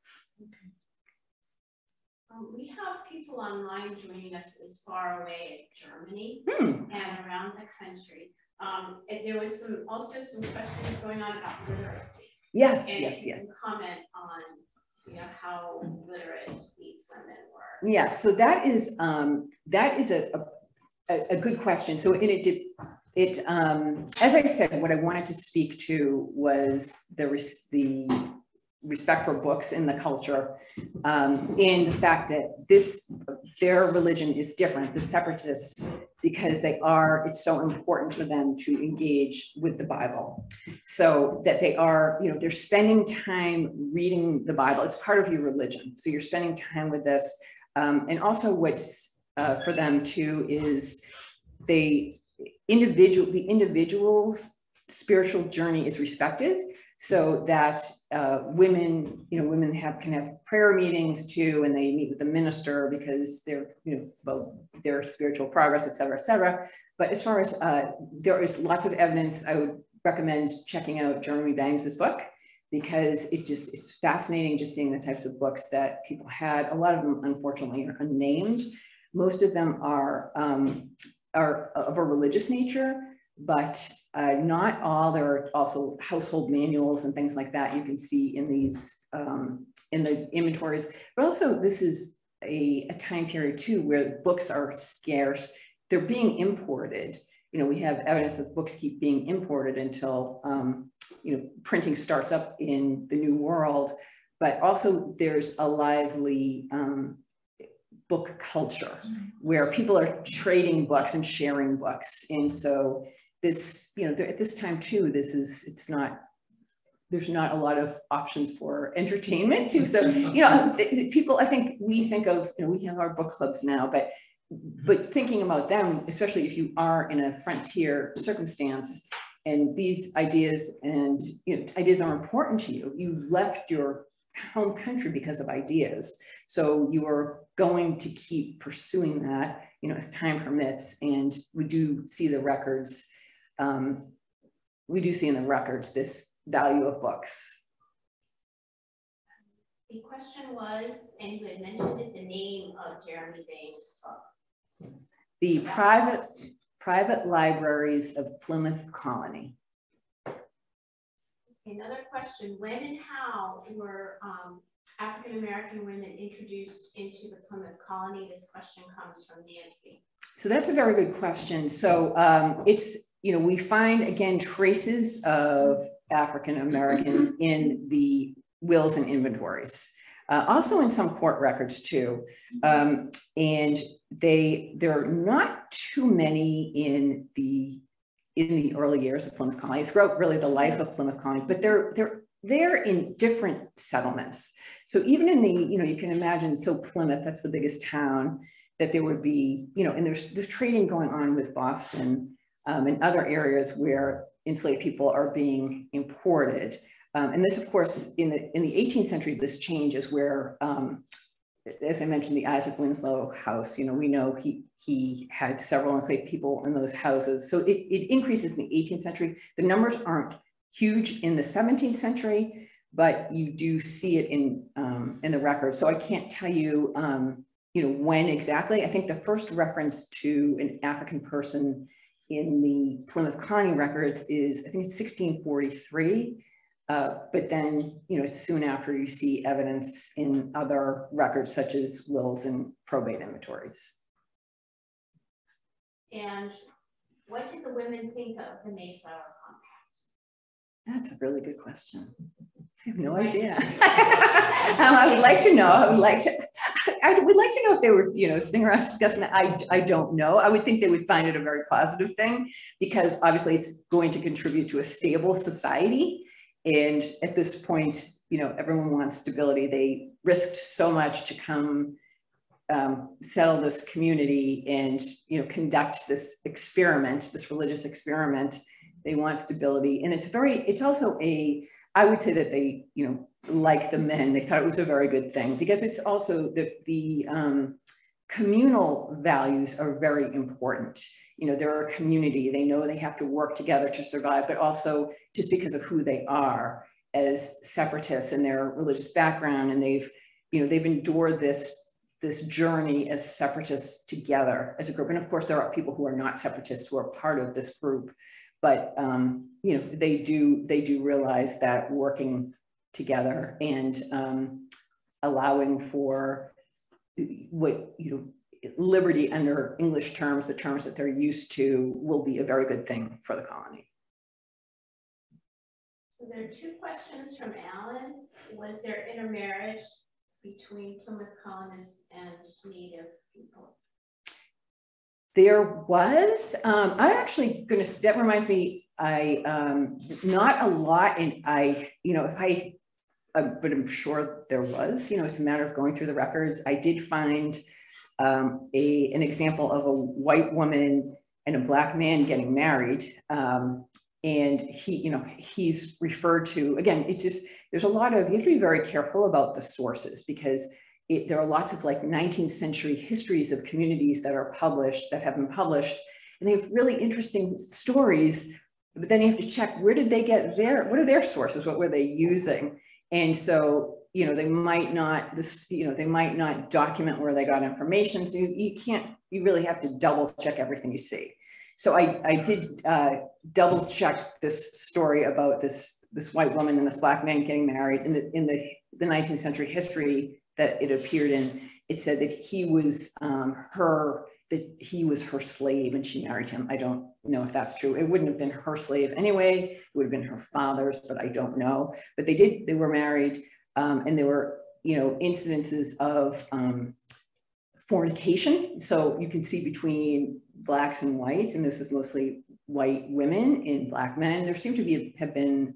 We have people online joining us as far away as Germany and around the country. And there was also some questions going on about literacy. Yes, and yes, you can comment on how literate these women were. Yeah, so that is a good question. So as I said, what I wanted to speak to was the respect for books in the culture, and the fact that their religion is different, the separatists, because it's so important for them to engage with the Bible. So that they are, they're spending time reading the Bible. It's part of your religion. So you're spending time with this. And also what's for them too is the individual's spiritual journey is respected, so that women can have prayer meetings too, and they meet with the minister because they're, about their spiritual progress, et cetera, et cetera. But as far as there is lots of evidence, I would recommend checking out Jeremy Banks's book, because it's fascinating just seeing the types of books that people had. A lot of them, unfortunately, are unnamed. Most of them are of a religious nature, but not all. There are also household manuals and things like that you can see in these in the inventories. But also, this is a time period too where books are scarce. They're being imported. We have evidence that books keep being imported until printing starts up in the New World. But also, there's a lively book culture where people are trading books and sharing books. And so this, at this time too, there's not a lot of options for entertainment too. So, people, I think we think of, we have our book clubs now, but thinking about them, especially if you are in a frontier circumstance and these ideas and ideas are important to you, you left your home country because of ideas. So you are going to keep pursuing that, as time permits. And we do see the records. We do see in the records this value of books. The question was, and you had mentioned it, the name of Jeremy Banks' book. The Private Libraries of Plymouth Colony. And another question, when and how were African-American women introduced into the Plymouth Colony? This question comes from Nancy. So that's a very good question. So it's, you know, we find, again, traces of African-Americans in the wills and inventories, also in some court records too. And there are not too many in the early years of Plymouth Colony, throughout really the life of Plymouth Colony, but they're in different settlements. So even in the, you know, you can imagine, so Plymouth, that's the biggest town, that there would be, you know, and there's trading going on with Boston and other areas where enslaved people are being imported. And this, of course, in the 18th century, this changes where, as I mentioned, the Isaac Winslow house, you know, we know he had several enslaved people in those houses. So it increases in the 18th century. The numbers aren't huge in the 17th century, but you do see it in the records. So I can't tell you, you know, when exactly. I think the first reference to an African person in the Plymouth Colony records is, I think it's 1643. But then, you know, soon after you see evidence in other records such as wills and probate inventories. And what did the women think of the Mayflower Compact? That's a really good question. I have no idea. I would like to know. I would like to know if they were, you know, sitting around discussing that. I don't know. I would think they would find it a very positive thing, because obviously it's going to contribute to a stable society. And at this point, you know, everyone wants stability. They risked so much to come settle this community and, you know, conduct this experiment, this religious experiment. They want stability. And it's also I would say that they, you know, like the men, they thought it was a very good thing, because it's also the communal values are very important. You know, they're a community. They know they have to work together to survive, but also just because of who they are as separatists and their religious background. And they've endured this journey as separatists together as a group. And of course, there are people who are not separatists who are part of this group, but you know, they do realize that working together and allowing for what, you know, liberty under English terms, the terms that they're used to, will be a very good thing for the colony. So there are two questions from Alden. Was there intermarriage between Plymouth colonists and native people? There was. I'm actually going to, that reminds me, not a lot, and but I'm sure there was, you know, it's a matter of going through the records. I did find an example of a white woman and a black man getting married. And he's referred to, again, it's just, there's a lot of, you have to be very careful about the sources, because there are lots of like 19th century histories of communities that are published, that have been published, and they have really interesting stories, but then you have to check, where did they get what are their sources? What were they using? And so, you know, they might not document where they got information. So you really have to double check everything you see. So I did double check this story about this white woman and this black man getting married in the 19th century history that it appeared in. It said that he was her slave and she married him. I don't know if that's true. It wouldn't have been her slave anyway. It would have been her father's, but I don't know. But they were married, and there were, you know, incidences of fornication. So you can see between blacks and whites, and this is mostly white women and black men. There seemed to have been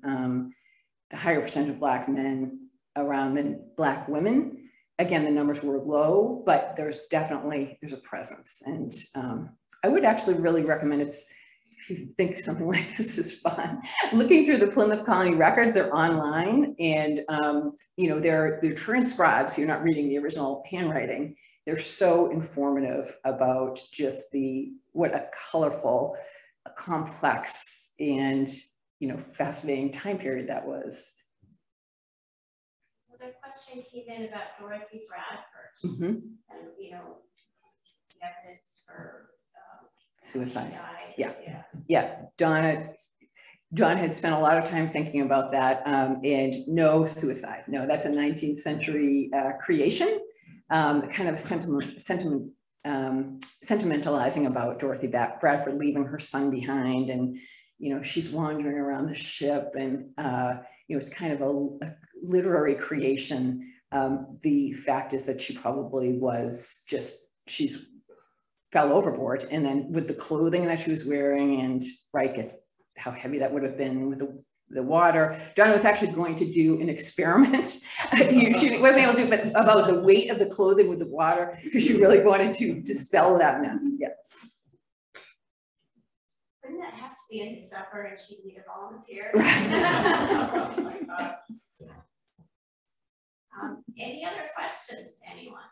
the higher percent of black men around than black women. Again, the numbers were low, but there's a presence. And I would actually really recommend if you think something like this is fun, looking through the Plymouth Colony records. They're online, and you know, they're transcribed, so you're not reading the original handwriting. They're so informative about just what a colorful, complex, and, you know, fascinating time period that was. Another question came in about Dorothy Bradford, and, you know, the evidence for suicide. died. Yeah. Donna John had spent a lot of time thinking about that, and no suicide. No, that's a 19th century creation, kind of sentimentalizing about Dorothy Bradford leaving her son behind, and she's wandering around the ship, and it's kind of a literary creation. The fact is that she probably was she's fell overboard, and then with the clothing that she was wearing, and gets how heavy that would have been with the water. John was actually going to do an experiment. She wasn't able to do, but about the weight of the clothing with the water, because she really wanted to dispel that myth. Yeah. Wouldn't that have to be into supper and she'd need a volunteer? Oh my God. Any other questions, anyone?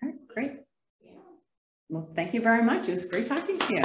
All right, great. Yeah. Well, thank you very much. It was great talking to you.